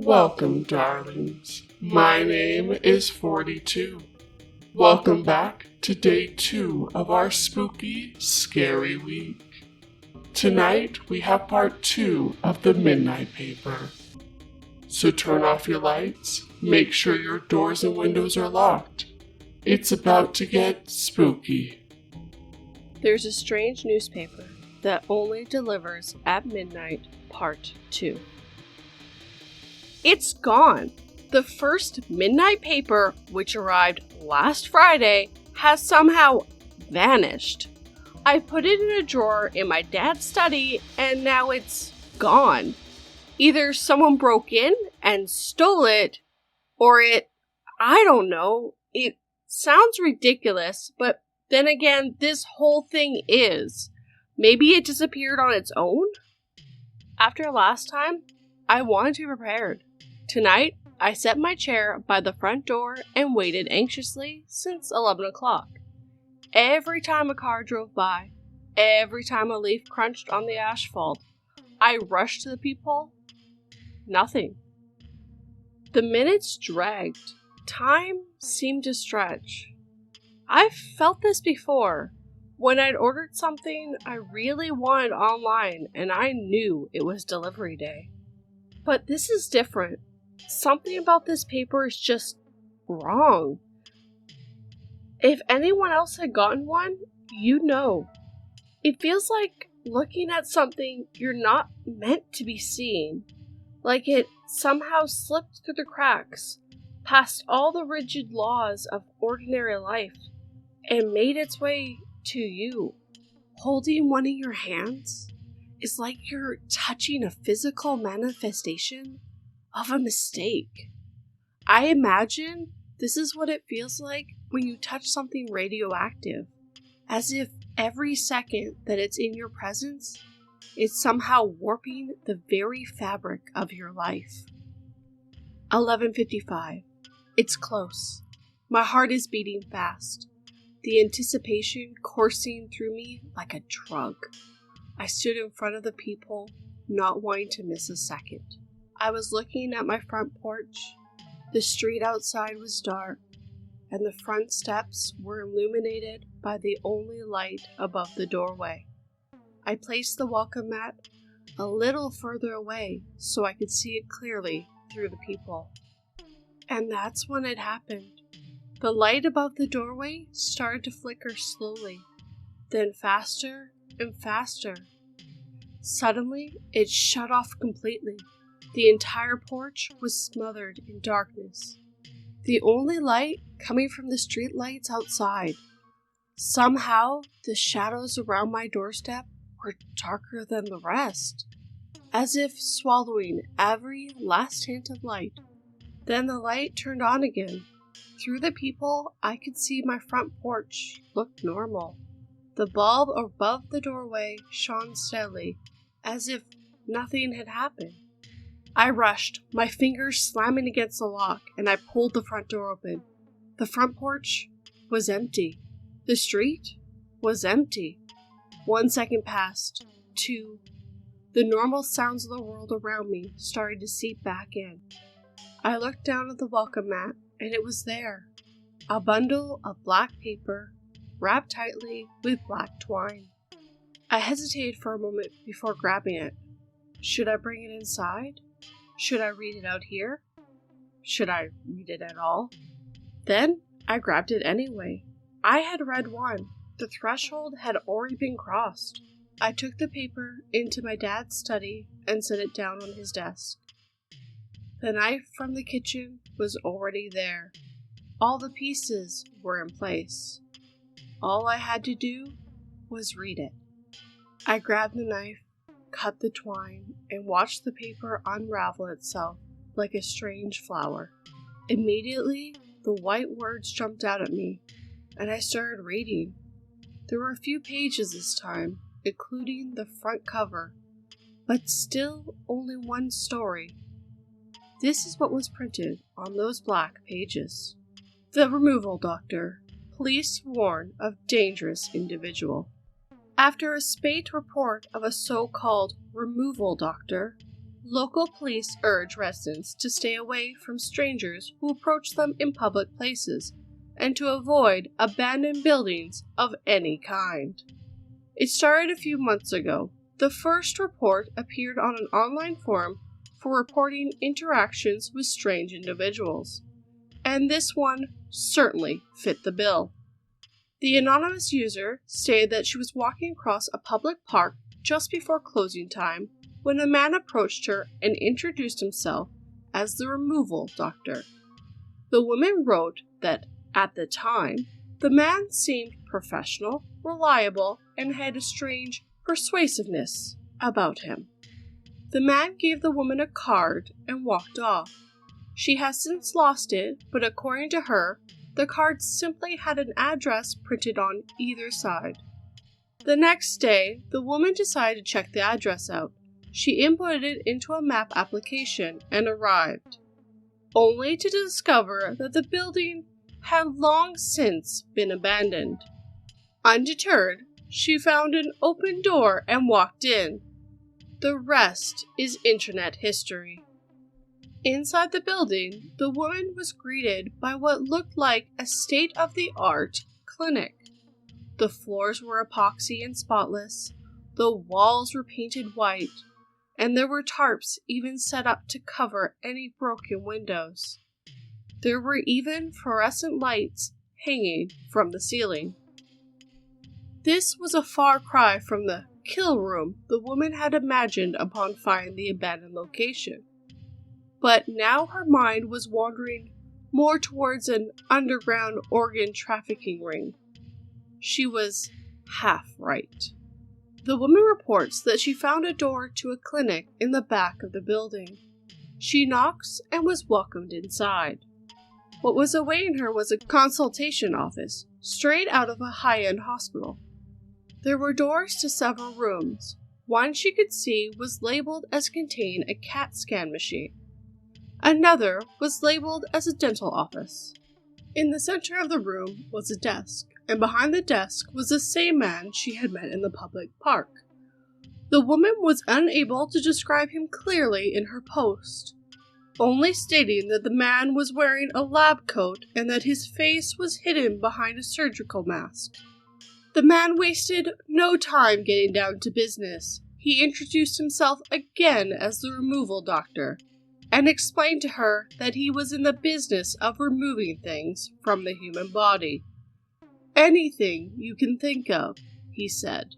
Welcome, darlings. My name is 42. Welcome back to day 2 of our spooky, scary week. Tonight, we have part 2 of the Midnight Paper. So turn off your lights, make sure your doors and windows are locked. It's about to get spooky. There's a strange newspaper that only delivers at midnight, part 2. It's gone. The first midnight paper, which arrived last Friday, has somehow vanished. I put it in a drawer in my dad's study and now it's gone. Either someone broke in and stole it, or I don't know. It sounds ridiculous, but then again, this whole thing is. Maybe it disappeared on its own? After last time, I wanted to be prepared. Tonight, I set my chair by the front door and waited anxiously since 11 o'clock. Every time a car drove by, every time a leaf crunched on the asphalt, I rushed to the peephole. Nothing. The minutes dragged. Time seemed to stretch. I've felt this before. When I'd ordered something I really wanted online and I knew it was delivery day. But this is different. Something about this paper is just wrong. If anyone else had gotten one, you'd know. It feels like looking at something you're not meant to be seeing. Like it somehow slipped through the cracks, past all the rigid laws of ordinary life, and made its way to you. Holding one in your hands is like you're touching a physical manifestation of a mistake. I imagine this is what it feels like when you touch something radioactive, as if every second that it's in your presence, it's somehow warping the very fabric of your life. 11:55. It's close. My heart is beating fast. The anticipation coursing through me like a drug. I stood in front of the peephole, not wanting to miss a second. I was looking at my front porch. The street outside was dark, and the front steps were illuminated by the only light above the doorway. I placed the welcome mat a little further away so I could see it clearly through the peephole. And that's when it happened. The light above the doorway started to flicker slowly, then faster and faster. Suddenly, it shut off completely. The entire porch was smothered in darkness. The only light coming from the street lights outside. Somehow, the shadows around my doorstep were darker than the rest, as if swallowing every last hint of light. Then the light turned on again. Through the peephole, I could see my front porch looked normal. The bulb above the doorway shone steadily, as if nothing had happened. I rushed, my fingers slamming against the lock, and I pulled the front door open. The front porch was empty. The street was empty. 1 second passed. 2. The normal sounds of the world around me started to seep back in. I looked down at the welcome mat, and it was there. A bundle of black paper, wrapped tightly with black twine. I hesitated for a moment before grabbing it. Should I bring it inside? Should I read it out here? Should I read it at all? Then I grabbed it anyway. I had read one. The threshold had already been crossed. I took the paper into my dad's study and set it down on his desk. The knife from the kitchen was already there. All the pieces were in place. All I had to do was read it. I grabbed the knife, cut the twine, and watched the paper unravel itself like a strange flower. Immediately, the white words jumped out at me, and I started reading. There were a few pages this time, including the front cover, but still only one story. This is what was printed on those black pages. The removal doctor. Police warn of dangerous individual. After a spate report of a so-called removal doctor, Local police urge residents to stay away from strangers who approach them in public places and to avoid abandoned buildings of any kind. It started a few months ago. The first report appeared on an online forum for reporting interactions with strange individuals, and this one certainly fit the bill. The anonymous user stated that she was walking across a public park just before closing time when a man approached her and introduced himself as the removal doctor. The woman wrote that, at the time, the man seemed professional, reliable, and had a strange persuasiveness about him. The man gave the woman a card and walked off. She has since lost it, but according to her, the card simply had an address printed on either side. The next day, the woman decided to check the address out. She inputted it into a map application and arrived, only to discover that the building had long since been abandoned. Undeterred, she found an open door and walked in. The rest is internet history. Inside the building, the woman was greeted by what looked like a state-of-the-art clinic. The floors were epoxy and spotless, the walls were painted white, and there were tarps even set up to cover any broken windows. There were even fluorescent lights hanging from the ceiling. This was a far cry from the kill room the woman had imagined upon finding the abandoned location. But now her mind was wandering more towards an underground organ trafficking ring. She was half right. The woman reports that she found a door to a clinic in the back of the building. She knocks and was welcomed inside. What was awaiting her was a consultation office, straight out of a high-end hospital. There were doors to several rooms. One she could see was labeled as containing a CAT scan machine. Another was labeled as a dental office. In the center of the room was a desk, and behind the desk was the same man she had met in the public park. The woman was unable to describe him clearly in her post, only stating that the man was wearing a lab coat and that his face was hidden behind a surgical mask. The man wasted no time getting down to business. He introduced himself again as the removal doctor, and explained to her that he was in the business of removing things from the human body. Anything you can think of, he said.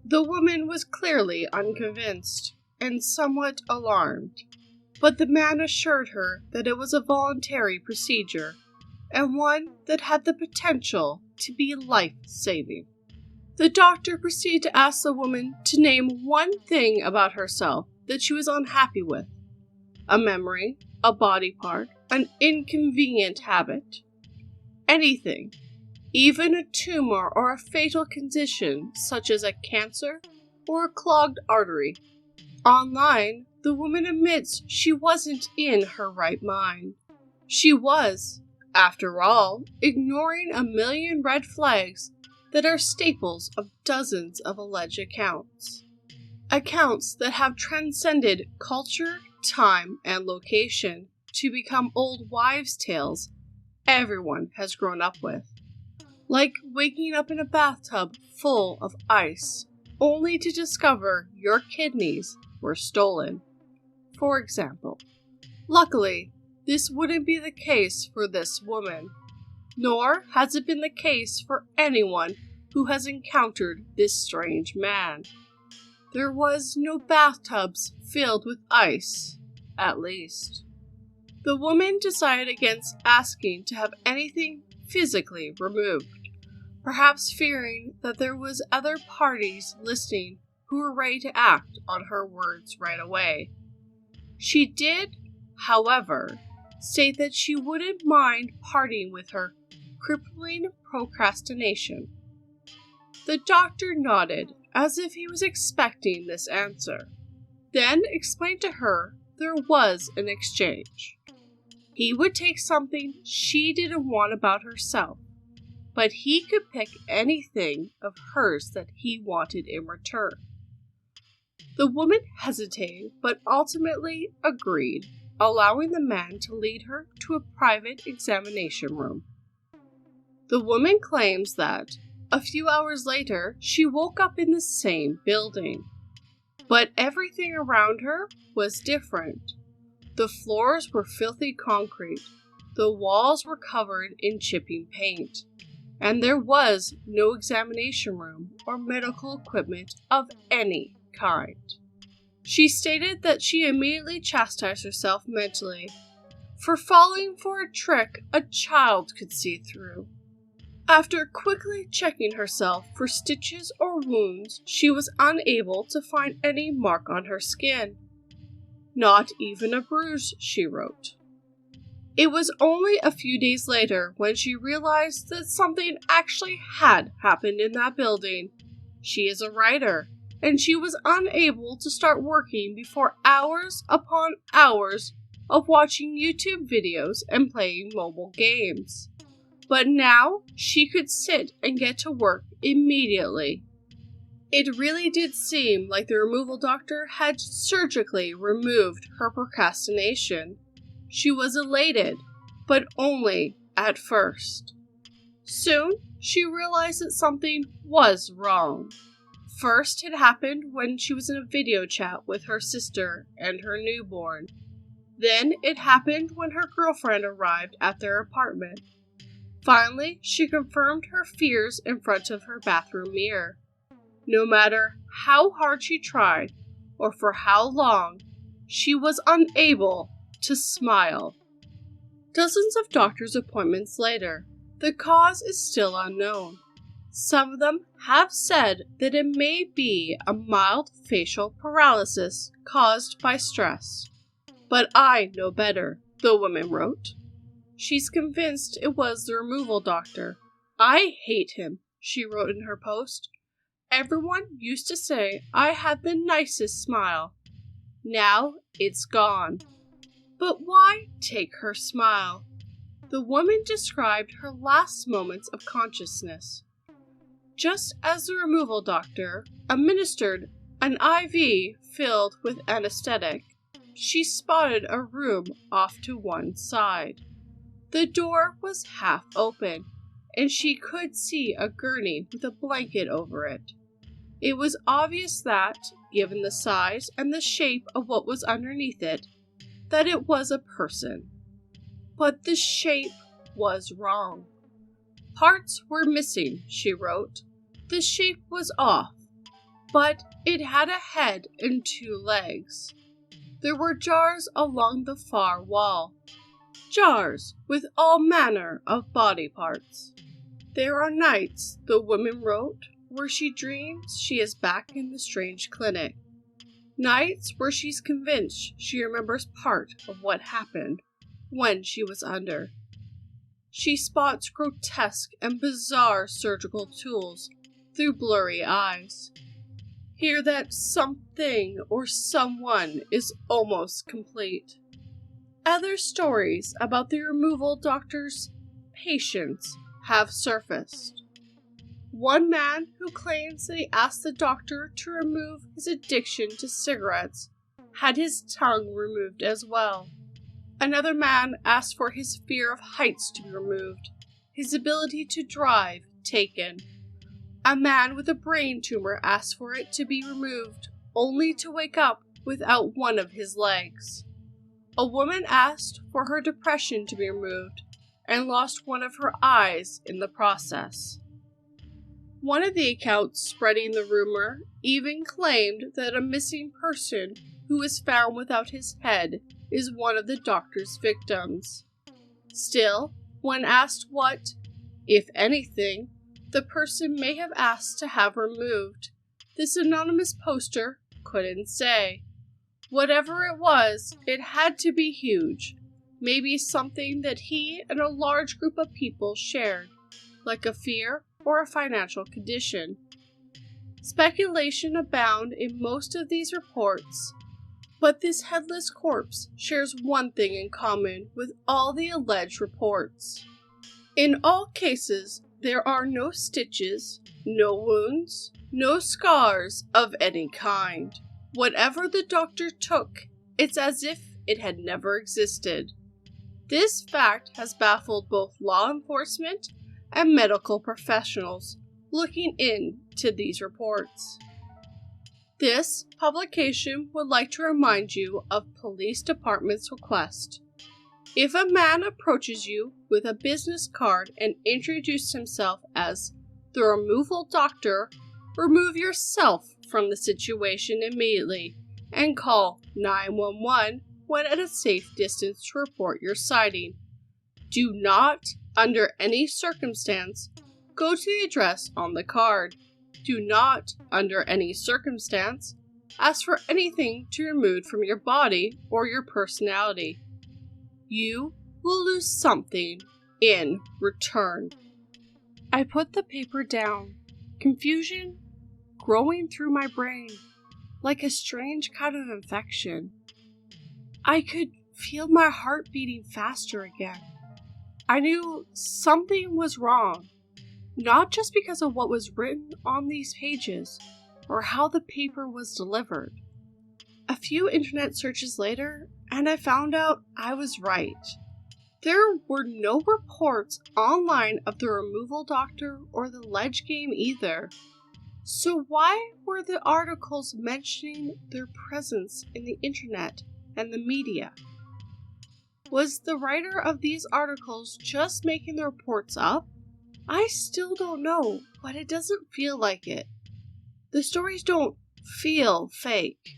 The woman was clearly unconvinced and somewhat alarmed, but the man assured her that it was a voluntary procedure and one that had the potential to be life-saving. The doctor proceeded to ask the woman to name one thing about herself that she was unhappy with. A memory, a body part, an inconvenient habit. Anything, even a tumor or a fatal condition such as a cancer or a clogged artery. Online, the woman admits she wasn't in her right mind. She was, after all, ignoring a million red flags that are staples of dozens of alleged accounts. Accounts that have transcended culture, time, and location to become old wives' tales everyone has grown up with. Like waking up in a bathtub full of ice, only to discover your kidneys were stolen, for example. Luckily, this wouldn't be the case for this woman, nor has it been the case for anyone who has encountered this strange man. There was no bathtubs filled with ice, at least. The woman decided against asking to have anything physically removed, perhaps fearing that there was other parties listening who were ready to act on her words right away. She did, however, state that she wouldn't mind parting with her crippling procrastination. The doctor nodded as if he was expecting this answer, then explained to her there was an exchange. He would take something she didn't want about herself, but he could pick anything of hers that he wanted in return. The woman hesitated but ultimately agreed, allowing the man to lead her to a private examination room. The woman claims that a few hours later she woke up in the same building, but everything around her was different. The floors were filthy concrete, the walls were covered in chipping paint, and there was no examination room or medical equipment of any kind. She stated that she immediately chastised herself mentally for falling for a trick a child could see through. After quickly checking herself for stitches or wounds, she was unable to find any mark on her skin. Not even a bruise, she wrote. It was only a few days later when she realized that something actually had happened in that building. She is a writer, and she was unable to start working before hours upon hours of watching YouTube videos and playing mobile games. But now she could sit and get to work immediately. It really did seem like the removal doctor had surgically removed her procrastination. She was elated, but only at first. Soon, she realized that something was wrong. First, it happened when she was in a video chat with her sister and her newborn. Then, it happened when her girlfriend arrived at their apartment. Finally, she confirmed her fears in front of her bathroom mirror. No matter how hard she tried, or for how long, she was unable to smile. Dozens of doctor's appointments later, the cause is still unknown. Some of them have said that it may be a mild facial paralysis caused by stress. But I know better, the woman wrote. She's convinced it was the removal doctor. I hate him, she wrote in her post. Everyone used to say I had the nicest smile. Now it's gone. But why take her smile? The woman described her last moments of consciousness. Just as the removal doctor administered an IV filled with anesthetic, she spotted a room off to one side. The door was half open, and she could see a gurney with a blanket over it. It was obvious that, given the size and the shape of what was underneath it, that it was a person. But the shape was wrong. Parts were missing, she wrote. The shape was off, but it had a head and two legs. There were jars along the far wall. Jars with all manner of body parts. There are nights, the woman wrote, where she dreams she is back in the strange clinic. Nights where she's convinced she remembers part of what happened when she was under. She spots grotesque and bizarre surgical tools through blurry eyes. Hear that something or someone is almost complete. Other stories about the removal doctor's patients have surfaced. One man who claims that he asked the doctor to remove his addiction to cigarettes had his tongue removed as well. Another man asked for his fear of heights to be removed, his ability to drive taken. A man with a brain tumor asked for it to be removed, only to wake up without one of his legs. A woman asked for her depression to be removed and lost one of her eyes in the process. One of the accounts spreading the rumor even claimed that a missing person who was found without his head is one of the doctor's victims. Still, when asked what, if anything, the person may have asked to have removed, this anonymous poster couldn't say. Whatever it was, it had to be huge, maybe something that he and a large group of people shared, like a fear or a financial condition. Speculation abound in most of these reports, but this headless corpse shares one thing in common with all the alleged reports. In all cases, there are no stitches, no wounds, no scars of any kind. Whatever the doctor took, it's as if it had never existed. This fact has baffled both law enforcement and medical professionals looking into these reports. This publication would like to remind you of Police Department's request. If a man approaches you with a business card and introduces himself as the removal doctor, remove yourself from the situation immediately and call 911 when at a safe distance to report your sighting. Do not, under any circumstance, go to the address on the card. Do not, under any circumstance, ask for anything to be removed from your body or your personality. You will lose something in return. I put the paper down, confusion growing through my brain like a strange kind of infection. I could feel my heart beating faster again. I knew something was wrong, not just because of what was written on these pages or how the paper was delivered. A few internet searches later, and I found out I was right. There were no reports online of the removal doctor or the ledge game either. So why were the articles mentioning their presence in the internet and the media? Was the writer of these articles just making the reports up? I still don't know, but it doesn't feel like it. The stories don't feel fake.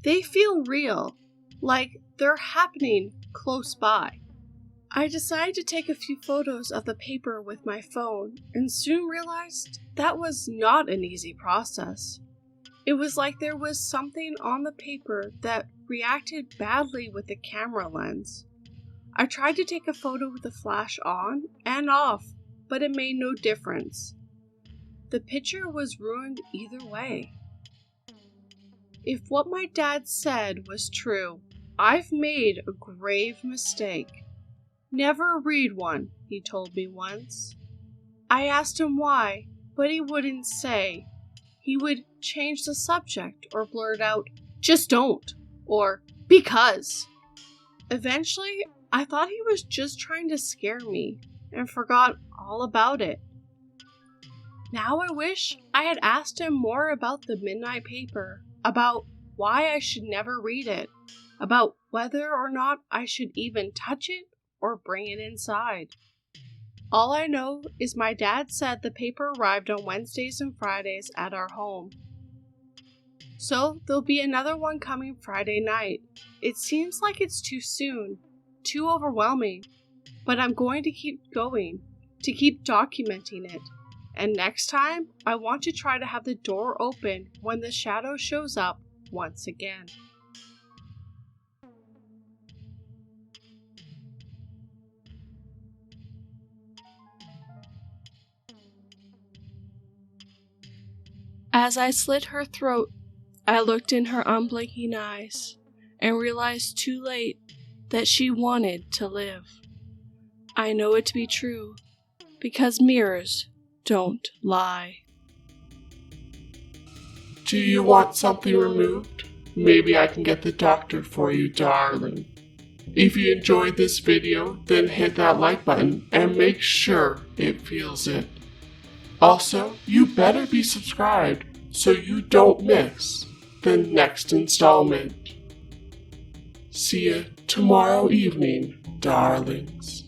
They feel real, like they're happening close by. I decided to take a few photos of the paper with my phone and soon realized that was not an easy process. It was like there was something on the paper that reacted badly with the camera lens. I tried to take a photo with the flash on and off, but it made no difference. The picture was ruined either way. If what my dad said was true, I've made a grave mistake. Never read one, he told me once. I asked him why, but he wouldn't say. He would change the subject or blurt out, "Just don't," or "because." Eventually, I thought he was just trying to scare me and forgot all about it. Now I wish I had asked him more about the midnight paper, about why I should never read it, about whether or not I should even touch it or bring it inside. All I know is my dad said the paper arrived on Wednesdays and Fridays at our home. So there'll be another one coming Friday night. It seems like it's too soon, too overwhelming, but I'm going to keep going, to keep documenting it. And next time, I want to try to have the door open when the shadow shows up once again. As I slit her throat, I looked in her unblinking eyes and realized too late that she wanted to live. I know it to be true because mirrors don't lie. Do you want something removed? Maybe I can get the doctor for you, darling. If you enjoyed this video, then hit that like button and make sure it feels it. Also, you better be subscribed so you don't miss the next installment. See you tomorrow evening, darlings.